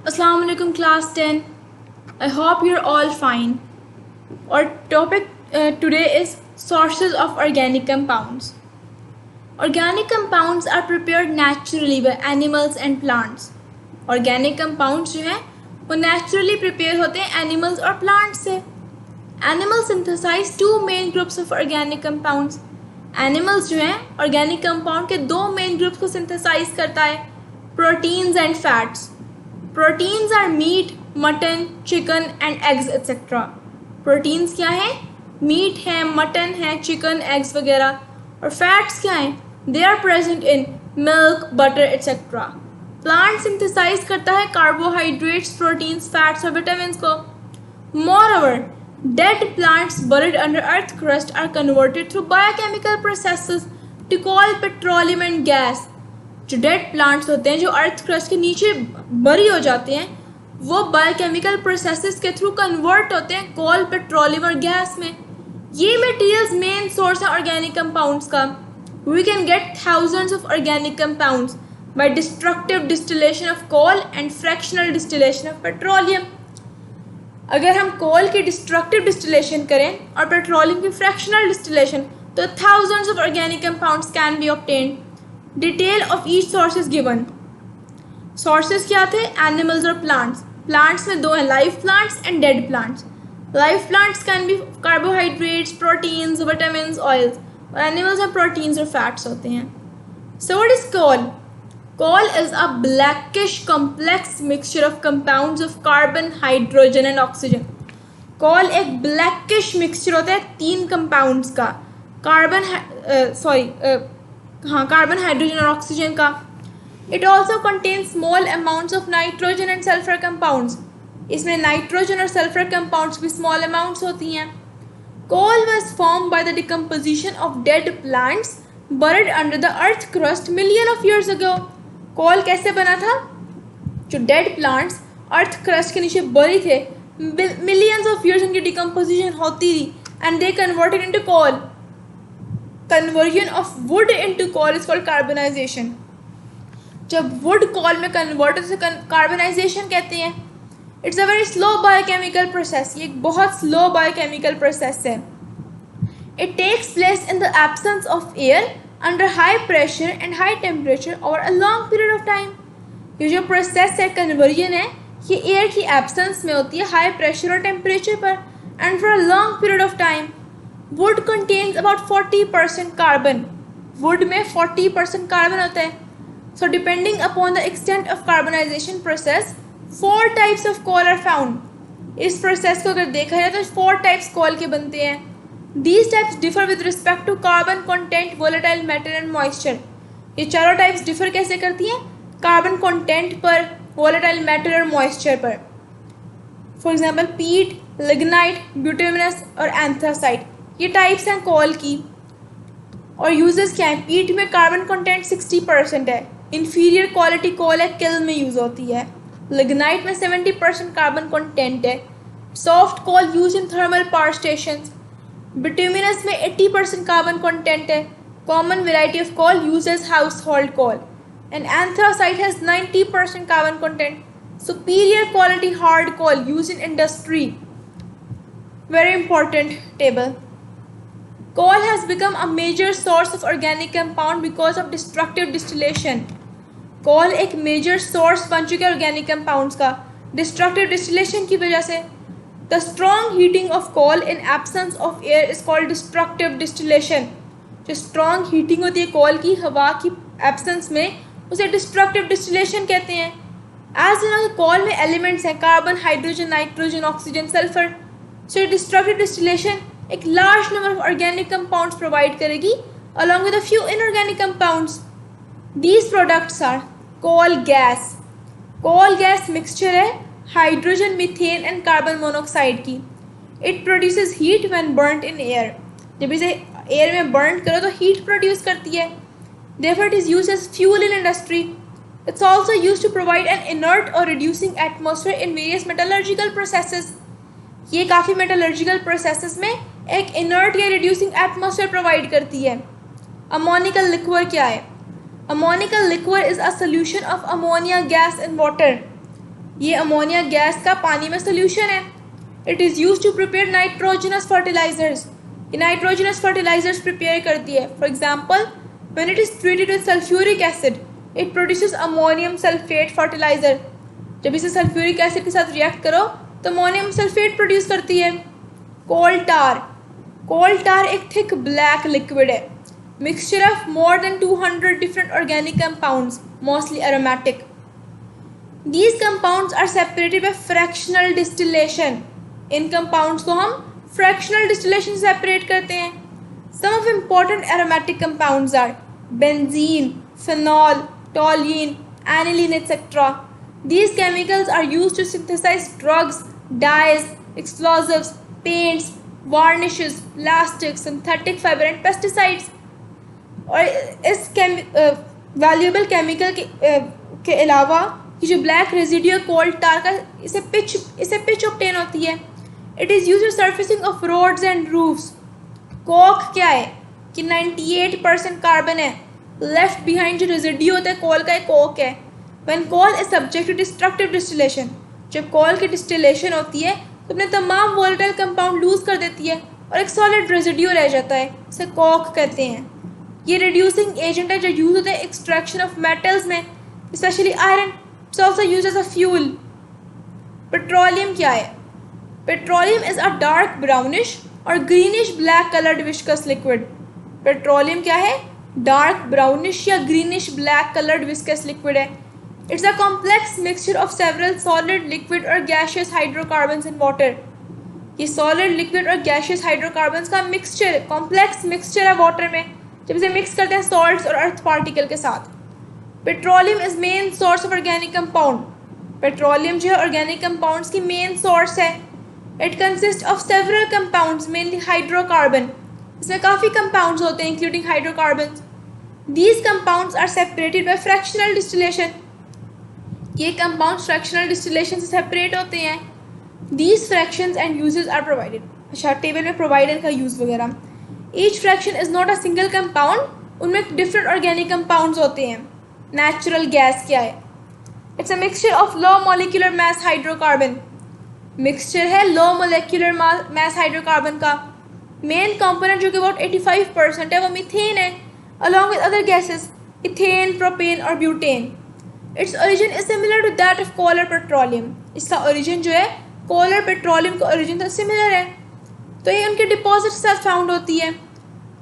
Assalamu alaikum class 10. I hope you're all fine. Our topic today is sources of organic compounds. Organic compounds are prepared naturally by animals and plants. Organic compounds जो हैं वो naturally prepare होते हैं animals और plants से. Animals synthesize two main groups of organic compounds. Animals जो हैं organic compound के दो main groups को synthesize करता है, proteins and fats. Proteins are meat, mutton, chicken and eggs etc. Proteins क्या है? Meat है, mutton है, chicken, eggs वगैरह. और fats क्या हैं? They are present in milk, butter etc. Plant synthesize करता है carbohydrates, proteins, fats और vitamins को. Moreover, dead plants buried under earth crust are converted through biochemical processes to call petroleum and gas. जो dead plants होते हैं जो earth crust के नीचे बरी हो जाते हैं वो बायोकेमिकल प्रोसेसेस के थ्रू कन्वर्ट होते हैं कोल, पेट्रोलियम और गैस में. ये मटेरियल्स मेन सोर्स है ऑर्गेनिक कंपाउंड्स का. We can get thousands of organic compounds by destructive distillation of coal and fractional distillation of petroleum. अगर हम कोल की डिस्ट्रक्टिव डिस्टिलेशन करें और पेट्रोलियम की फ्रैक्शनल डिस्टिलेशन तो thousands of organic compounds can be obtained. Detail of each source is given. Sources क्या थे? Animals और प्लांट्स. प्लांट्स में दो हैं, live plants and dead plants. Live plants can be carbohydrates, proteins, vitamins, oils. और animals में proteins और fats होते हैं. So what is coal? Coal is a blackish complex mixture of compounds of carbon, hydrogen and oxygen. Coal एक blackish mixture होता है तीन compounds का, कार्बन, हाइड्रोजन और ऑक्सीजन का. It also contain small amounts of nitrogen and sulphur compounds. इसमें nitrogen और sulphur compounds भी स्मॉल अमाउंट्स होती हैं. Coal was form by the decomposition of dead plants buried under the earth crust million of years ago. Coal कैसे बना था? जो dead plants earth crust के नीचे बरी थे, मिलियंस ऑफ ईयर्स उनकी डिकम्पोजिशन होती थी and they converted into coal. Conversion of wood into coal is called carbonization. जब wood coal में convert होते हैं carbonization कहते हैं. It's a very slow biochemical process. ये एक बहुत slow biochemical process है. It takes place in the absence of air under high pressure and high temperature over a long period of time. ये जो process है conversion है ये air की absence में होती है, high pressure और temperature पर and for a long period of time. Wood contains about 40% carbon. Wood में 40% carbon होता है. So depending upon the extent of carbonization process, 4 types of coal are found. इस process को अगर देखा जाए तो 4 types coal के बनते हैं. These types differ with respect to carbon content, volatile matter and moisture. ये चारों types differ कैसे करती हैं? Carbon content पर, volatile matter और moisture पर. For example, peat, lignite, bituminous और anthracite. ये टाइप्स हैं कोल की. और यूजेस क्या है? पीट में कार्बन कंटेंट 60% है, इन्फीरियर क्वालिटी कोल है, किल में यूज होती है. लिग्नाइट में 70% कार्बन कंटेंट है, soft coal use in thermal power station. Bituminous में 80% कार्बन कंटेंट है, common variety of coal use as household coal. And anthracite has 90% carbon content, superior quality hard coal use in industry. Very important table. Coal has become a major source of organic compound because of destructive distillation. Coal एक major source बन चुका है organic compounds का destructive distillation की वजह से. The strong heating of coal in absence of air is called destructive distillation. जो strong heating होती है coal की हवा की absence में उसे destructive distillation कहते हैं. As you know, coal में elements हैं carbon, hydrogen, nitrogen, oxygen, sulfur. So destructive distillation एक large number of organic compounds provide करेगी along with a few inorganic compounds. These products are coal gas. Coal gas mixture है hydrogen, methane and carbon monoxide की. It produces heat when burned in air. जब इसे air में burn करो तो heat produce करती है. Therefore it is used as fuel in industry. It's also used to provide an inert or reducing atmosphere in various metallurgical processes. ये काफ़ी metallurgical processes में एक इनर्ट या रिड्यूसिंग एटमॉस्फेयर प्रोवाइड करती है. अमोनिकल लिक्वर क्या है? Ammonical liquor is a solution of ammonia gas in water. ये अमोनिया गैस का पानी में सोल्यूशन है। It is use to prepare nitrogenous fertilisers. ये नाइट्रोजनस फर्टिलाइजर्स प्रिपेयर करती है। For example, when it is treated with sulphuric acid it produces ammonium sulphate fertiliser. जब इसे सल्फ्यूरिक एसिड के साथ रिएक्ट करो तो अमोनियम सल्फेट प्रोड्यूस करती है। कोल टार। कोल टार एक थिक ब्लैक लिक्विड है, mixture of more than 200 different organic compounds, mostly aromatic. These compounds are separated by fractional distillation. In compounds को हम fractional distillation से separate करते हैं। Some of important aromatic compounds are benzene, phenol, toluene, aniline, etc. These chemicals are used to synthesize drugs, dyes, explosives, paints, varnishes, plastics, synthetic fiber and pesticides. और इस valuable chemical के अलावा कि जो black रेजिडियो कोल टार का इसे पिच ऑब्टेन होती है। It is use surfacing of roads and roofs. Coke क्या है कि 98% कार्बन है लेफ्ट बिहाइंड। जो रेजिडियो होता है कोल का, एक कोक है। When coal is subject to destructive distillation, जब कोल की डिस्टिलेशन होती है तो अपने तमाम वोलेटाइल कंपाउंड लूज कर देती है और एक सॉलिड रेजिडियो रह जाता है, इसे कोक कहते हैं। ये रिड्यूसिंग एजेंट है जो यूज होता है एक्सट्रैक्शन ऑफ मेटल्स में, specially iron. It's also used as a fuel. Petroleum क्या है? Petroleum is a dark brownish और greenish black colored viscous liquid. Petroleum क्या है? Dark brownish या greenish black colored viscous liquid है। It's a complex mixture of several solid, liquid और gaseous hydrocarbons in water. ये solid, liquid और gaseous hydrocarbons का mixture, complex mixture है water में, जब इसे mix करते हैं salts और earth particle के साथ। Petroleum is main source of organic compound. Petroleum जो है ऑर्गेनिक कंपाउंड्स की मेन सोर्स है। It consist of several compounds, mainly hydrocarbon. इसमें काफ़ी कंपाउंड्स होते हैं including hydrocarbon. These compounds are separated by fractional distillation. ये कंपाउंड्स फ्रैक्शनल डिस्टिलेशन से सेपरेट होते हैं। These fractions and uses are provided. अच्छा, टेबल में प्रोवाइडर का यूज़ वगैरह। Each fraction is not a single compound, उनमें डिफरेंट ऑर्गेनिक कंपाउंड्स होते हैं। नेचुरल गैस क्या है? It's a mixture of low molecular mass hydrocarbon. Mixture है लो मॉलिक्यूलर मास हाइड्रोकार्बन का। मेन कंपोनेंट जो कि अबाउट 85% है वो मीथेन है, along with other gases ethane, propane और butane. Its origin is similar to that of coal और पेट्रोलियम। इसका ओरिजिन जो है कोल और पेट्रोलियम का ओरिजिन तो सिमिलर है, तो ये उनके डिपॉजिट के साथ फाउंड होती है।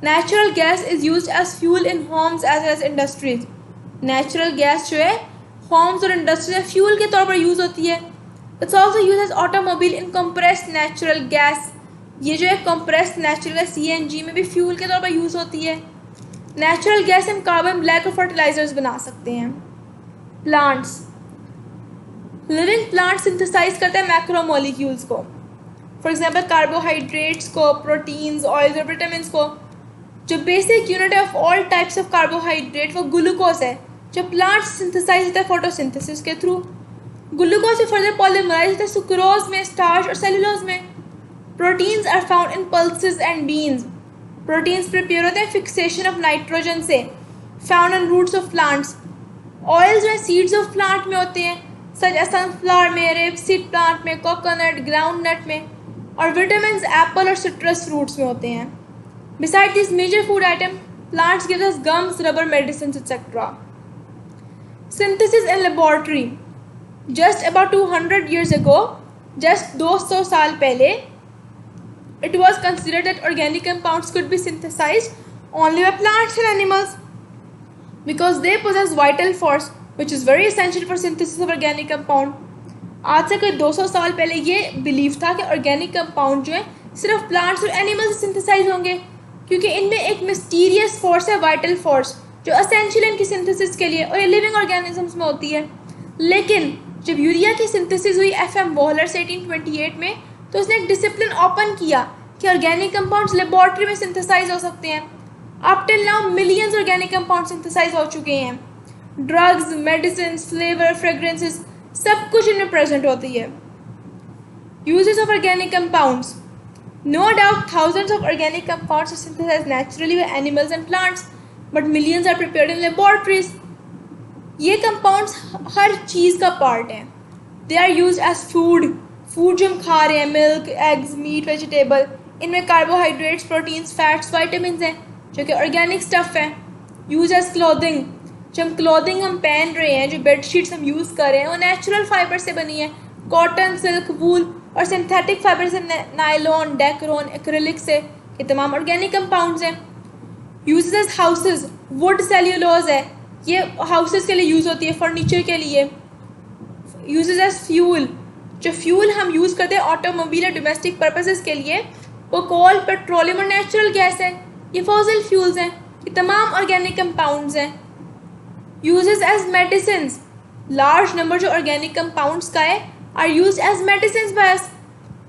Natural gas is used as fuel in homes as well as industries. Natural gas जो है होम्स और इंडस्ट्री में फ्यूल के तौर पर यूज़ होती है। It's also use as automobile in compressed natural gas. ये जो है कंप्रेस्ड नेचुरल गैस CNG में भी फ्यूल के तौर पर यूज़ होती है। नेचुरल गैस हम कार्बन ब्लैक और फर्टिलाइजर्स बना सकते हैं। प्लांट्स, लिविंग प्लांट सिंथेसाइज करते हैं मैक्रोमोलिक्यूल्स को। फॉर एग्जाम्पल कार्बोहाइड्रेट्स को, प्रोटीन्स, ऑयल्स और विटामिन को। जो basic unit of all types of carbohydrate वो ग्लूकोज है, जो प्लांट सिंथेसाइज होता है फोटोसिंथेसिस के थ्रू। ग्लूकोज से फर्दर पॉलीमराइज होता है सुक्रोज में, स्टार्च और सेलुलोज में। Proteins are found in pulses and beans. Proteins prepare होते हैं फिक्सेशन ऑफ नाइट्रोजन से, found on roots of plants. Oil जो है सीड्स ऑफ प्लांट में होते हैं, सच एज सनफ्लावर में, रेपसीड प्लांट में, कोकोनट, ग्राउंड नट में। और विटामिन एप्पल और सिट्रस फ्रूट्स में होते हैं। Besides these major food items, plants give us gums, rubber, medicines, etc. Synthesis in laboratory. Just about 200 years ago, just 200 साल पहले, it was considered that organic compounds could be synthesized only by plants and animals because they possess vital force, which is very essential for synthesis of organic compound. आज से कोई 200 साल पहले ये believe था कि ऑर्गेनिक कंपाउंड जो है सिर्फ प्लांट्स और एनिमल्स से सिंथेसाइज होंगे, क्योंकि इनमें एक मिस्टीरियस फोर्स है, वाइटल फोर्स, जो असेंशियल इनकी सिंथेसिस के लिए और ये लिविंग ऑर्गेनिजम्स में होती है। लेकिन जब यूरिया की सिंथेसिस हुई FM वॉलर से 1828 में, तो उसने एक डिसिप्लिन ओपन किया कि ऑर्गेनिक कंपाउंड्स लेबॉर्ट्री में सिंथेसाइज हो सकते हैं। Up till now millions organic compound synthesise हो चुके हैं। ड्रग्स, मेडिसिन, फ्लेवर, फ्रेग्रेंसेस, सब कुछ इनमें प्रेजेंट होती है। Uses of organic compounds. No doubt thousands of organic compounds are synthesized naturally by animals and plants, but millions are prepared in laboratories. ये compounds हर चीज़ का पार्ट हैं। They are used as food, food जो हम खा रहे हैं, मिल्क, एग्स, मीट, वेजिटेबल, इनमें कार्बोहाइड्रेट्स, प्रोटीन्स, फैट्स, वाइटामिन हैं जो कि ऑर्गेनिक स्टफ़ है। यूज एज क्लॉथिंग, जो हम क्लॉथिंग हम पहन रहे हैं, जो बेड शीट्स हम यूज़ कर रहे हैं, वो नेचुरल फाइबर से बनी है, कॉटन, सिल्क, वूल और सिंथेटिक फाइबर से, नायलॉन, डेक्रोन, एक्रिलिक से, ये तमाम ऑर्गेनिक कंपाउंड्स हैं। Used as houses, wood cellulose है, ये हाउसेज के लिए यूज़ होती है, फर्नीचर के लिए। यूज एज फ्यूल, जो फ्यूल हम यूज़ करते हैं ऑटोमोबाइल और डोमेस्टिक पर्पसेस के लिए, वो कोल, पेट्रोलियम और नेचुरल गैस है, ये फॉसिल फ्यूल्स हैं, ये तमाम ऑर्गेनिक कंपाउंड्स हैं। Uses as medicine, large number जो ऑर्गेनिक कंपाउंड्स का है are used as medicine by us.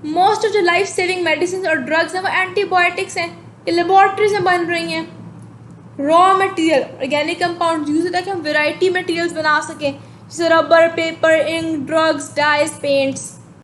Most of जो लाइफ सेविंग मेडिसिन और ड्रग्स हैं वो एंटीबायोटिक्स हैं, ये लेबॉर्ट्रीज में बन रही हैं। Raw material, organic compound use होता है कि हम वेराइटी मटेरियल्स बना सकें, जैसे rubber, paper, ink, drugs, dyes, paints.